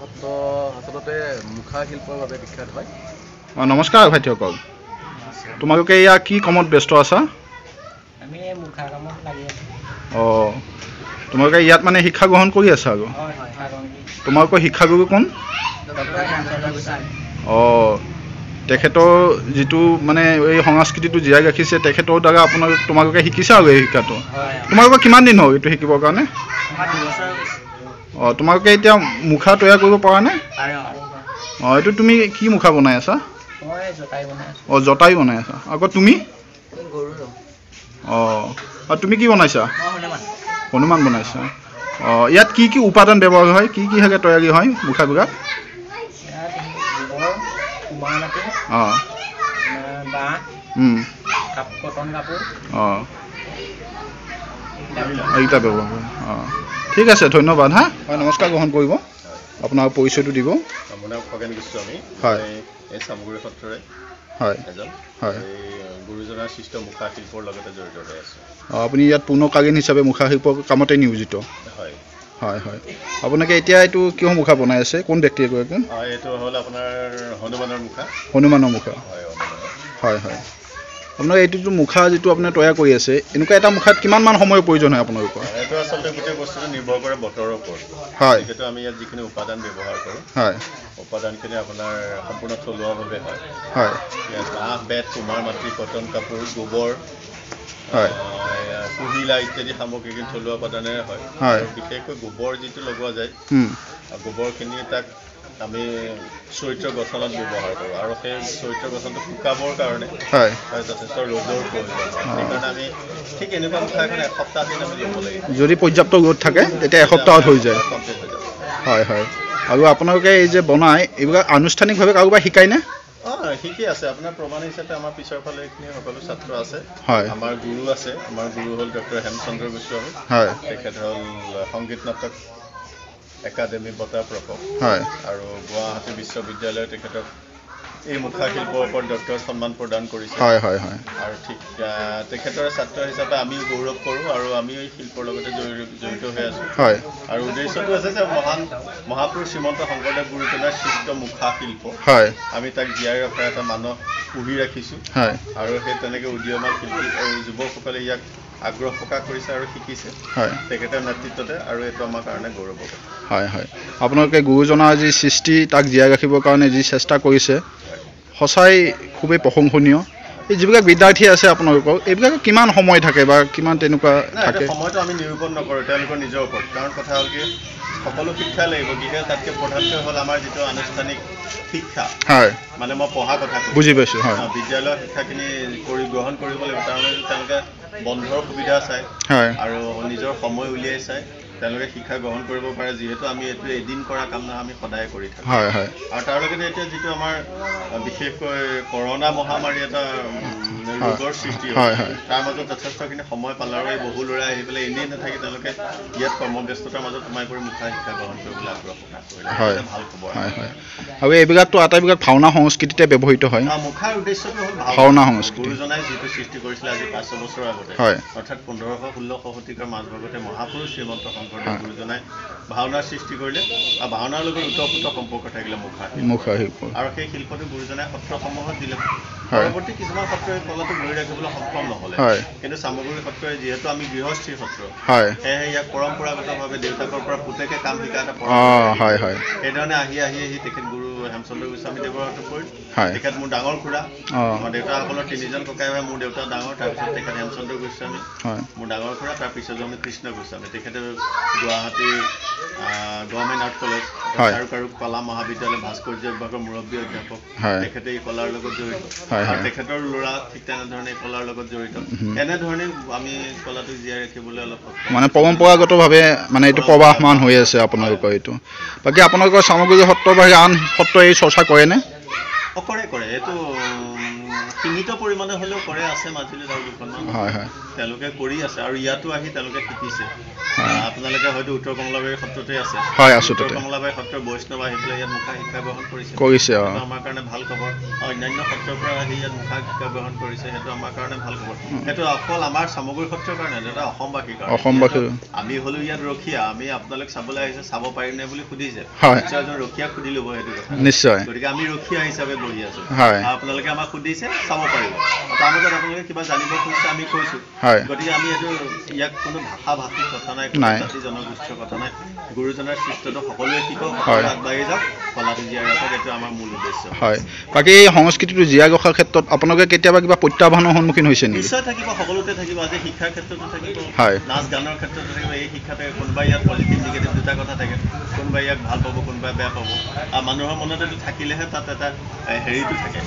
সত্ৰ আচলতে মুখা শিল্পৰ বাবে বিখ্যাত হয়। নমস্কাৰ ভাইটিসকল, তোমালোকে এয়া কি কামত ব্যস্ত আছা? আমি মুখা কামত লাগি আছোঁ। তোমালোকে ইয়াত মানে শিক্ষা গ্ৰহণ কৰি আছা আৰু? তোমালোকৰ শিক্ষাগুৰু কোন? তেখেতৰ যিটো মানে এই সংস্কৃতিটো জীয়াই ৰাখিছে, তেখেতৰ দ্বাৰা তোমালোকে শিকিছা আৰু এই শিক্ষাটো। তোমালোকৰ কিমান দিন হ'ল এইটো শিকিবৰ কাৰণে? তোমালোকে এতিয়া মুখা তৈয়াৰ কৰিব পৰা নে? এইটো তুমি কি মুখা বনাই আছা? জটায়ু বনাই আছা। আকৌ তুমি? আৰু তুমি কি বনাইছা? হনুমান বনাইছা। ইয়াত কি কি উপাদান ব্যৱহাৰ হয়, কি কি হাগে তৈয়াৰী হয় মুখাবিলাক? এইকেইটা ব্যৱহাৰ হয়। ঠিক আছে, ধন্যবাদ। হয়, নমস্কাৰ গ্ৰহণ কৰিব। আপোনাৰ পৰিচয়টো দিব। মোৰ নাম খগেন গোস্বামী। হয়, এই চামগুৰি সত্ৰৰে এজন গুৰুজনাৰ সৃষ্ট মুখা শিল্পৰ লগতে জড়িত হৈ আছে। আপুনি ইয়াত পূৰ্ণকালীন হিচাপে মুখা শিল্পৰ কামতে নিয়োজিত? হয় হয় হয়। আপোনালোকে এতিয়া এইটো কিয় মুখা বনাই আছে? কোন ব্যক্তিয়ে কয়? এইটো হ'ল আপোনাৰ হনুমানৰ মুখা। হনুমানৰ মুখা। হয় হয়। আপোনাৰ এইটো মুখা যিটো আপুনি তৈয়াৰ কৰি আছে, এনেকুৱা এটা মুখাত কিমানমান সময়ৰ প্ৰয়োজন হয় আপোনালোকৰ? এইটো আচলতে গোটেই বস্তুটো নিৰ্ভৰ কৰে বতৰৰ ওপৰত। হয়, যিহেতু আমি ইয়াত যিখিনি উপাদান ব্যৱহাৰ কৰোঁ, হয়, উপাদানখিনি আপোনাৰ সম্পূৰ্ণ থলুৱাভাৱে হয়। হয়, ইয়াত বাঁহ, বেত, কুমাৰ মাটি, কটন কাপোৰ, গোবৰ, হয়, কুহিলা ইত্যাদি সামগ্ৰীখিনি থলুৱা উপাদানেৰে হয়। আৰু বিশেষকৈ গোবৰ যিটো লগোৱা যায়, গোবৰখিনি তাক আমি চৰিত্ৰ গঠনত ব্যৱহাৰ কৰোঁ, আৰু সেই চৰিত্ৰ গঠনটো শুকাবৰ কাৰণে যথেষ্ট ৰ'দৰ প্ৰয়োজন হয়। সেইকাৰণে আমি ঠিক এনেকুৱা মুখা এখন এসপ্তাহ দিন আমি ল'ব লাগিব। যদি পৰ্যাপ্ত ৰ'দ থাকে তেতিয়া এসপ্তাহত হৈ যায়। হয় হয়। আৰু আপোনালোকে এই যে বনাই, এইবিলাক আনুষ্ঠানিকভাৱে কাৰোবাৰ শিকায়নে? শিকি আছে। আপোনাৰ প্ৰমাণ হিচাপে আমাৰ পিছৰ ফালে এইখিনি সকলো ছাত্ৰ আছে। হয়, আমাৰ গুৰু আছে। আমাৰ গুৰু হ'ল ডক্টৰ হেমচন্দ্ৰ গোস্বামী। হয়, তেখেত হ'ল সংগীত নাটক একাডেমি বঁটা প্ৰাপক। হয়, আৰু গুৱাহাটী বিশ্ববিদ্যালয়ে তেখেতক এই মুখা শিল্পৰ ওপৰত ডক্টৰেট সন্মান প্ৰদান কৰিছে। হয় হয় হয়। আৰু ঠিক তেখেতৰ ছাত্ৰ হিচাপে আমিও গৌৰৱ কৰোঁ, আৰু আমিও এই শিল্পৰ লগতে জড়িত হৈ আছোঁ। হয়। আৰু উদ্দেশ্যটো আছে যে মহাপুৰুষ শ্ৰীমন্ত শংকৰদেৱ গুৰুজনাৰ সৃষ্ট মুখা শিল্প, হয়, আমি তাক জীয়াই ৰখাৰ এটা মানস পুহি ৰাখিছোঁ। হয়। আৰু সেই তেনেকৈ উদীয়মান শিল্পী আৰু যুৱকসকলে ইয়াক আগ্ৰহ প্ৰকাশ কৰিছে আৰু শিকিছে। হয়, তেখেতৰ নেতৃত্বতে, আৰু এইটো আমাৰ কাৰণে গৌৰৱ। হয় হয়। আপোনালোকে গুৰুজনাৰ যি সৃষ্টি তাক জীয়াই ৰাখিবৰ কাৰণে যি চেষ্টা কৰিছে, সঁচাই খুবেই প্ৰশংসনীয়। এই যিবিলাক বিদ্যাৰ্থী আছে আপোনালোকৰ, এইবিলাকৰ কিমান সময় থাকে বা কিমান তেনেকুৱা থাকে? সময়টো আমি নিৰূপণ নকৰোঁ, তেওঁলোকৰ নিজৰ ওপৰত। কাৰণ কথা হ'ল কি, সকলো শিক্ষা লাগিব, গতিকে তাতকৈ প্ৰধানকৈ হ'ল আমাৰ যিটো আনুষ্ঠানিক শিক্ষা। হয়, মানে মই পঢ়া কথা বুজি পাইছোঁ। হয়, বিদ্যালয়ৰ শিক্ষাখিনি গ্ৰহণ কৰিব লাগিব। তাৰমানে তেওঁলোকে বন্ধৰ সুবিধা চায়, হয়, আৰু নিজৰ সময় উলিয়াই চায় তেওঁলোকে শিক্ষা গ্ৰহণ কৰিব পাৰে। যিহেতু আমি এইটো এদিন কৰা কাম নহয়, আমি সদায় কৰি থাকোঁ। হয় হয়। আৰু তাৰ লগতে এতিয়া যিটো আমাৰ বিশেষকৈ কৰোণা মহামাৰী এটা ৰোগৰ সৃষ্টি হয়, তাৰ মাজত যথেষ্টখিনি সময় পালে, আৰু এই বহু ল'ৰাই আহি পেলাই এনেই নাথাকি তেওঁলোকে ইয়াত কৰ্মব্যস্ততাৰ মাজত সোমাই কৰি মুখা শিক্ষা গ্ৰহণ কৰিবলৈ আগ্ৰহ প্ৰকাশ কৰিলে। হয়, ভাল খবৰ। হয় হয়। আৰু এইবিলাকতো আটাইবিলাক ভাওনা সংস্কৃতিতে ব্যৱহৃত হয়। মুখাৰ উদ্দেশ্যটো হ'ল ভাওনা সংস্কৃতি। গুৰুজনাই যিটো সৃষ্টি কৰিছিলে আজি 500 বছৰ আগতে, হয়, অৰ্থাৎ 1500-1600 শতিকাৰ মাজভাগতে মহাপুৰুষ শ্ৰীমন্ত শংকৰদেৱ গুৰুজনাই ভাওনাৰ সৃষ্টি কৰিলে, আৰু ভাওনাৰ লগত ওতঃপ্ৰোত সম্পৰ্ক থাকিলে মুখা শিল্প। আৰু সেই শিল্পটো গুৰুজনাই সত্ৰসমূহত দিলে। পৰৱৰ্তী কিছুমান সত্ৰই কলাটো ধৰি ৰাখিবলৈ সক্ষম নহ'লে, কিন্তু চামগুৰি সত্ৰই যিহেতু আমি গৃহস্থী সত্ৰ, সেয়েহে ইয়াক পৰম্পৰাগতভাৱে দেউতাকৰ পৰা পুতেকে কাম শিকা এটা পৰম্পৰা। সেইধৰণে আহি তেখেত গুৰু হেমচন্দ্ৰ গোস্বামী দেৱৰ হাতত পৰিল। তেখেত মোৰ ডাঙৰ খুৰা। আমাৰ দেউতাসকলৰ 3জন ককাই ভাই, মোৰ দেউতা ডাঙৰ, তাৰপিছত তেখেত হেমচন্দ্ৰ গোস্বামী মোৰ ডাঙৰ খুৰা, তাৰপিছত আমি কৃষ্ণ গোস্বামী। তেখেতে গুৱাহাটী গভৰ্ণমেণ্ট আৰ্ট কলেজ, চাৰুকাৰু কলা মহাবিদ্যালয়, ভাস্কৰ্য বিভাগৰ মুৰব্বী অধ্যাপক। তেখেতে এই কলাৰ লগত জড়িত, আৰু তেখেতৰ ল'ৰা ঠিক তেনেধৰণে এই কলাৰ লগত জড়িত। এনেধৰণে আমি কলাটো জীয়াই ৰাখিবলৈ অলপ মানে পৰম্পৰাগতভাৱে মানে এইটো প্ৰৱাহমান হৈ আছে আপোনালোকৰ এইটো। বাকী আপোনালোকৰ চামগুৰি সত্ৰৰ বাহিৰে আন সত্ৰ এই চৰ্চা কৰেনে? কৰে। এইটো সীমিত পৰিমাণে হ'লেও কৰে, আছে মাজুলীত আৰু দুখনমান। হয় হয়, তেওঁলোকে কৰি আছে, আৰু ইয়াতো আহি তেওঁলোকে শিকিছে। আপোনালোকে হয়তো উত্তৰ কমলাবাৰী সত্ৰতে আছে। হয়, আছো। উত্তৰ কমলাবাৰী সত্ৰৰ বৈষ্ণৱ আহি পেলাই ইয়াত মুখা শিক্ষা গ্ৰহণ কৰিছে। আমাৰ কাৰণে ভাল খবৰ। আৰু অন্যান্য সত্ৰৰ পৰা আহি ইয়াত মুখা শিক্ষা গ্ৰহণ কৰিছে সেইটো আমাৰ কাৰণে ভাল খবৰ সেইটো অকল আমাৰ সামগ্ৰী সত্ৰৰ কাৰণে এটা অসমবাসীৰ কাৰণে অসমবাসী আমি হ'লো ইয়াত ৰখীয়া আমি আপোনালোক চাবলৈ আহিছে চাব পাৰিনে বুলি সুধিছে নিশ্চয় এজন ৰখীয়া সুধি ল'ব সেইটো কথা নিশ্চয় গতিকে আমি ৰখীয়া হিচাপে বহি আছো হয় আপোনালোকে আমাক সুধিছে চাব পাৰিব তাৰ মাজত আপোনালোকে কিবা জানিব খুজিছে আমি কৈছো গতিকে আমি এইটো ইয়াক কোনো ভাষা ভাষিক কথা নাই কোনো জাতি জনগোষ্ঠীৰ কথা নাই গুৰুজনাৰ সৃষ্টটো সকলোৱে শিকক সকলোৱে আগবাঢ়ি যাওক কলাটো জীয়াই ৰাখক এইটো আমাৰ মূল উদ্দেশ্য হয় বাকী এই সংস্কৃতিটো জীয়াই ৰখাৰ ক্ষেত্ৰত আপোনালোকে কেতিয়াবা কিবা প্ৰত্যাহ্বানৰ সন্মুখীন হৈছে নেকি নিশ্চয় থাকিব সকলোতে থাকিব আজি শিক্ষাৰ ক্ষেত্ৰতো থাকিব নাচ গানৰ ক্ষেত্ৰতো থাকিব এই শিক্ষাতে কোনোবাই ইয়াত পজিটিভ নিগেটিভ দুটা কথা থাকে কোনোবাই ইয়াক ভাল পাব কোনোবাই বেয়া পাব আৰু মানুহৰ মনত এইটো থাকিলেহে তাত এটা হেৰিটো থাকে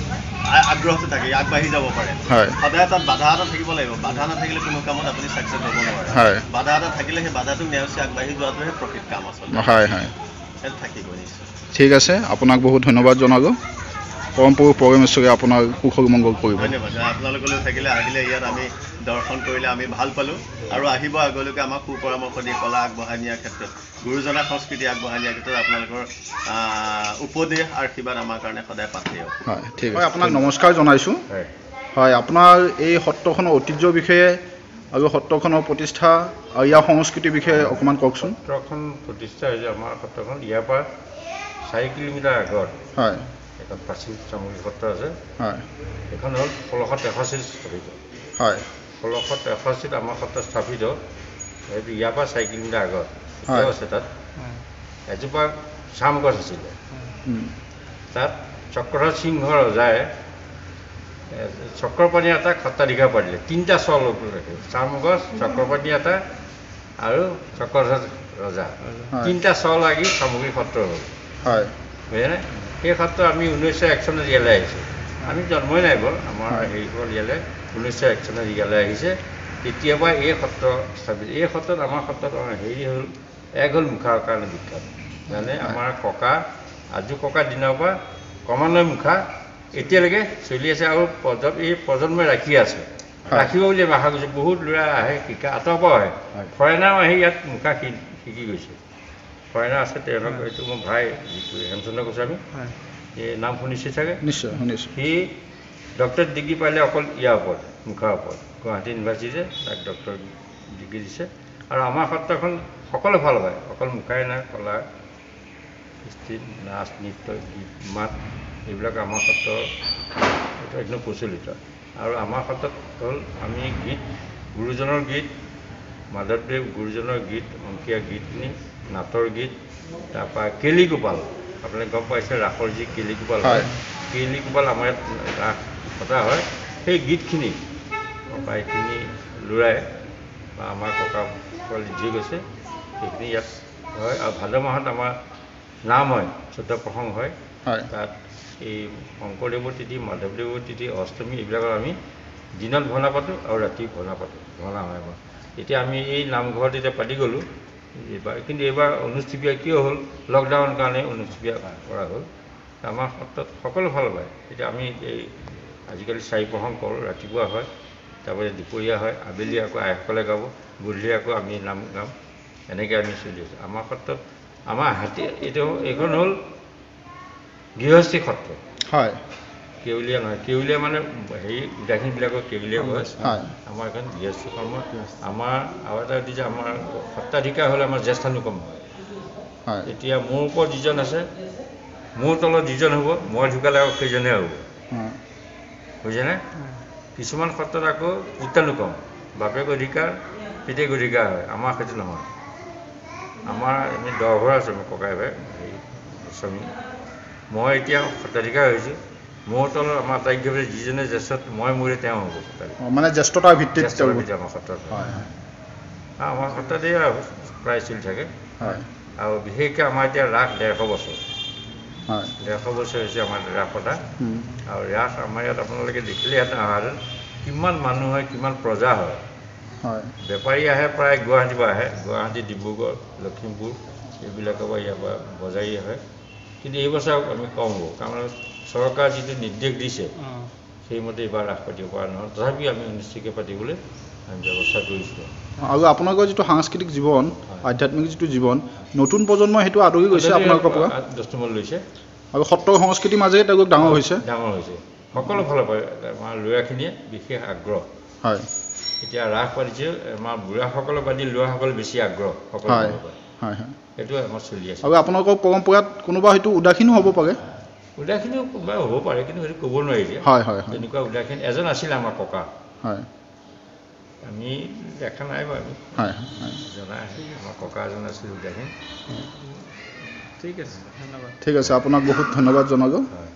আগ্ৰহটো থাকে আগবাঢ়ি যাব পাৰে সদায় তাত বাধা এটা থাকিব লাগিব বাধা নাথাকিলে কোনো কামত আপুনি ছাকচেছ হ'ব নোৱাৰে বাধা এটা থাকিলে সেই বাধাটোক নেওচি আগবাঢ়ি যোৱাটোহে প্ৰকৃত কাম আচলতে সেইটো থাকিব নিশ্চয় ঠিক আছে আপোনাক বহুত ধন্যবাদ জনালোঁ পৰমপুৰুষ পৰমেশ্বৰে আপোনাৰ কুশল মংগল কৰিব ধন্যবাদ আপোনালোকলৈ থাকিলে আহিলে ইয়াত আমি দৰ্শন কৰিলে আমি ভাল পালোঁ আৰু আহিব আগলৈকে আমাক সুপৰামৰ্শ দি কলা আগবঢ়াই নিয়াৰ ক্ষেত্ৰত গুৰুজনা সংস্কৃতি আগবঢ়াই নিয়াৰ ক্ষেত্ৰত আপোনালোকৰ উপদেশ আশীৰ্বাদ আমাৰ কাৰণে সদায় পাঠেয় হয় ঠিক আছে আপোনাক নমস্কাৰ জনাইছোঁ হয় আপোনাৰ এই সত্ৰখনৰ ঐতিহ্যৰ বিষয়ে আৰু সত্ৰখনৰ প্ৰতিষ্ঠা আৰু ইয়াৰ সংস্কৃতিৰ বিষয়ে অকণমান কওকচোন সত্ৰখন প্ৰতিষ্ঠা হৈছে আমাৰ সত্ৰখন ইয়াৰ পৰা 4 কিলোমিটাৰ আগত হয় এখন প্ৰাচীন সামগ্ৰী সত্ৰ আছে হয় এখন হ'ল 1683 স্থাপিত হয় 1683 আমাৰ সত্ৰ স্থাপিত সেইটো ইয়াৰ পৰা 4 কিলোমিটাৰ আগত এতিয়াও আছে তাত এজোপা চাম গছ আছিলে তাত চক্ৰধৰ সিংহ ৰজাই চক্ৰপাণী এটা সত্ৰাধিকাৰ পাৰিলে 3টা চল ৰাখে চাম গছ চক্ৰপাণী এটা আৰু চক্ৰধৰ ৰজা 3টা চল লাগি সামগ্ৰী সত্ৰ হ'ল হয় বুজিছেনে সেই সত্ৰ আমি 1901 চনত ইয়ালৈ আহিছোঁ আমি জন্মই নাই বৰ আমাৰ হেৰিসকল ইয়ালৈ 1901 চনত ইয়ালৈ আহিছে তেতিয়াৰ পৰা এই সত্ৰ স্থাপিত এই সত্ৰত আমাৰ সত্ৰত হেৰি হ'ল এক হ'ল মুখাৰ কাৰণে বিখ্যাত মানে আমাৰ ককা আজু ককাৰ দিনৰ পৰা ক্ৰমান্বয়ে মুখা এতিয়ালৈকে চলি আছে আৰু এই প্ৰজন্মই ৰাখি আছে ৰাখিব বুলি আশা কৰিছোঁ বহুত ল'ৰা আহে শিকা আঁতৰৰ পৰা আহে ফৰেনাৰো আহি ইয়াত মুখা শিকি গৈছে ফৰেনাৰ আছে তেওঁলোক এইটো মোৰ ভাই যিটো হেমচন্দ্ৰ গোস্বামী এই নাম শুনিছে চাগে নিশ্চয় শুনিছোঁ সি ডক্টৰেট ডিগ্ৰী পালে অকল ইয়াৰ ওপৰত মুখাৰ ওপৰত গুৱাহাটী ইউনিভাৰ্চিটিতে তাক ডক্টৰ ডিগ্ৰী দিছে আৰু আমাৰ সত্ৰখন সকলো ভাল পায় অকল মুখাই নাই কলা কৃষ্টি নাচ নৃত্য গীত মাত এইবিলাক আমাৰ সত্ৰ একদম প্ৰচলিত আৰু আমাৰ সত্ৰত হ'ল আমি গীত গুৰুজনৰ গীত মাধৱদেৱ গুৰুজনৰ গীত অংকীয়া গীতখিনি নাটৰ গীত তাৰপৰা কেলিগোপাল আপুনি গম পাইছে ৰাসৰ যি কেলিগোপাল হয় কেলিগোপাল আমাৰ ইয়াত ৰাস পতা হয় সেই গীতখিনি প্ৰায়খিনি ল'ৰাই বা আমাৰ ককা পোৱালি যি গৈছে সেইখিনি ইয়াত হয় আৰু ভাদ মাহত আমাৰ নাম হয় চৈত্ৰ প্ৰসংগ হয় তাত এই শংকৰদেৱৰ তিথি মাধৱদেৱৰ তিথি অষ্টমী এইবিলাকত আমি দিনত ভাওনা পাতোঁ আৰু ৰাতি ভাওনা পাতোঁ ভাওনা হয় আমাৰ এতিয়া আমি এই নামঘৰত এতিয়া পাতি গ'লোঁ এইবাৰ কিন্তু এইবাৰ অনুষ্ঠিত কিয় হ'ল লকডাউনৰ কাৰণে অনুষ্ঠিত কৰা হ'ল আমাৰ সত্ৰত সকলো ভাল পায় এতিয়া আমি এই আজিকালি 4 প্ৰসংগ কৰোঁ ৰাতিপুৱা হয় তাৰপৰা দুপৰীয়া হয় আবেলি আকৌ আইসকলে গাব গধূলি আকৌ আমি নাম গাম এনেকৈ আমি চলি আছোঁ আমাৰ সত্ৰত আমাৰ এইখন হ'ল গৃহস্থী সত্ৰ হয় কেউলীয়া নহয় কেউলীয়া মানে হেৰি উদাসীনবিলাকৰ কেউলীয়া হয় আমাৰ এখন গৃহস্থী কৰ্ম আমাৰ আৰু এটা যে আমাৰ সত্ৰাধিকাৰ হ'লে আমাৰ জ্যেষ্ঠানুকম হয় এতিয়া মোৰ ওপৰত যিজন আছে মোৰ তলত যিজন হ'ব মই ঢুকালে আকৌ সেইজনে হ'ব বুজিছেনে কিছুমান সত্ৰত আকৌ পুত্ৰানুকম বাপেক অধিকাৰ পিতেক অধিকাৰ হয় আমাৰ সেইটো নহয় আমাৰ আমি 10 ঘৰ আছোঁ মোৰ ককাই ভাই হেৰি স্বামী মই এতিয়া সত্ৰাধিকাৰ হৈছোঁ মোৰ তলত আমাৰ আটাইকেইভাৱে যিজনে জ্যেষ্ঠ মই মোৰে তেওঁ হ'ব মানে জ্যেষ্ঠতাৰ ভিত্তিত আমাৰ সত্ৰত আমাৰ সত্ৰতে প্ৰায় চলি থাকে আৰু বিশেষকৈ আমাৰ এতিয়া ৰাস 150 বছৰ 150 বছৰ হৈছে আমাৰ ৰাস পতা আৰু ৰাস আমাৰ ইয়াত আপোনালোকে দেখিলে ইয়াত অহাহেঁতেন কিমান মানুহ হয় কিমান প্ৰজা হয় বেপাৰী আহে প্ৰায় গুৱাহাটীৰ পৰা আহে গুৱাহাটী ডিব্ৰুগড় লখিমপুৰ এইবিলাকৰ পৰা ইয়াৰ পৰা বজাৰী আহে কিন্তু এই বছৰ আমি কম হ'ব কাৰণ চৰকাৰে যিটো নিৰ্দেশ দিছে সেইমতে এইবাৰ ৰাস পাতিব পৰা নহয় তথাপি আমি অনুষ্ঠিতকৈ পাতিবলৈ আমি ব্যৱস্থা কৰিছোঁ আৰু আপোনালোকৰ যিটো সাংস্কৃতিক জীৱন আধ্যাত্মিক যিটো জীৱন নতুন প্ৰজন্মই সেইটো আদৰি গৈছে আপোনালোকৰ পৰা দস্তমত লৈছে আৰু সত্ৰ সংস্কৃতিৰ মাজেৰে তেওঁলোক ডাঙৰ হৈছে সকলো ফালৰ পৰা আমাৰ ল'ৰাখিনিয়ে বিশেষ আগ্ৰহ হয় এতিয়া ৰাস পাতিছে আমাৰ বুঢ়াসকলৰ বাদে ল'ৰাসকল বেছি আগ্ৰহ সকলো হয় ফালৰ পৰা হয় হয় সেইটো আমাৰ চলি আছে আৰু আপোনালোকৰ পৰম্পৰাত কোনোবা হয়তো উদাসীনো হ'ব পাৰে উদাসীনো কোনোবা হ'ব পাৰে কিন্তু সেইটো ক'ব নোৱাৰি যে হয় হয় হয় তেনেকুৱা উদাসীন এজন আছিলে আমাৰ ককা হয় আমি দেখা নাই বাৰু আমি হয় হয় জনাই আমাৰ ককা এজন আছিল উদাসীন ঠিক আছে আপোনাক বহুত ধন্যবাদ জনালোঁ হয়